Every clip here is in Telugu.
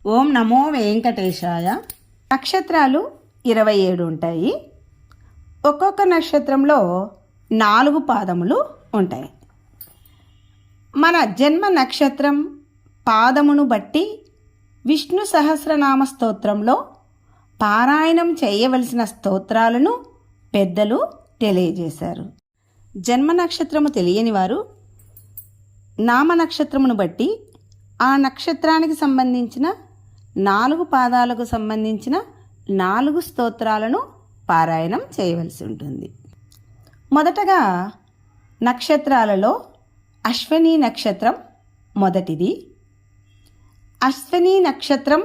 ఓం నమో వెంకటేశాయ. నక్షత్రాలు 27 ఉంటాయి. ఒక్కొక్క నక్షత్రంలో 4 పాదములు ఉంటాయి. మన జన్మ నక్షత్రం పాదమును బట్టి విష్ణు సహస్రనామ స్తోత్రంలో పారాయణం చేయవలసిన స్తోత్రాలను పెద్దలు తెలియజేశారు. జన్మ నక్షత్రము తెలియని వారు నామ నక్షత్రమును బట్టి ఆ నక్షత్రానికి సంబంధించిన 4 పాదాలకు సంబంధించిన 4 స్తోత్రాలను పారాయణం చేయవలసి ఉంటుంది. మొదటగా నక్షత్రాలలో అశ్విని నక్షత్రం మొదటిది. అశ్విని నక్షత్రం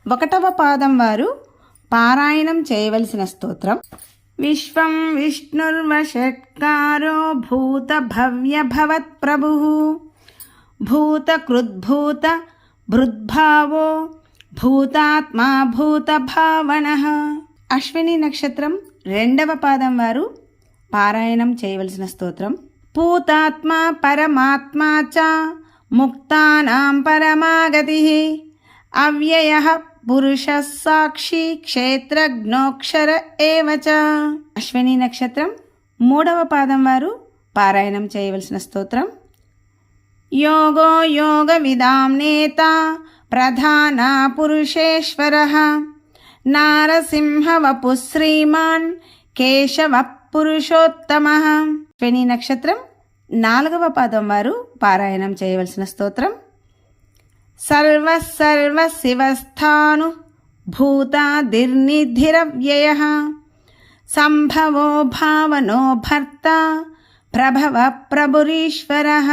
1వ పాదం వారు పారాయణం చేయవలసిన స్తోత్రం విశ్వం విష్ణుర్వషట్కారో భూత భవ్య భవత్ ప్రభు భూత కృద్భూత భృద్భావో భూతాత్మా భూత భావన. అశ్విని నక్షత్రం 2వ పాదం వారు పారాయణం చేయవలసిన స్తోత్రం పూతాత్మా పరమాత్మా చ ముక్తానాం పరమాగతి అవ్యయః పురుషः సాక్షి క్షేత్రజ్ఞోక్షర ఏవ చ. అశ్విని నక్షత్రం 3వ పాదం వారు పారాయణం చేయవలసిన స్తోత్రం యోగో యోగ విదాం నేత ప్రధాన పురుషేశ్వరః నారసింహ వపు శ్రీమాన్ కేశవ పురుషోత్తమః. అశ్విని నక్షత్రం 4వ పాదం వారు పారాయణం చేయవలసిన స్తోత్రం సర్వ శివస్థాను భూతాదిర్నిధిరవ్యయః సంభవో భావనో భర్త ప్రభవ ప్రభురీశ్వరః.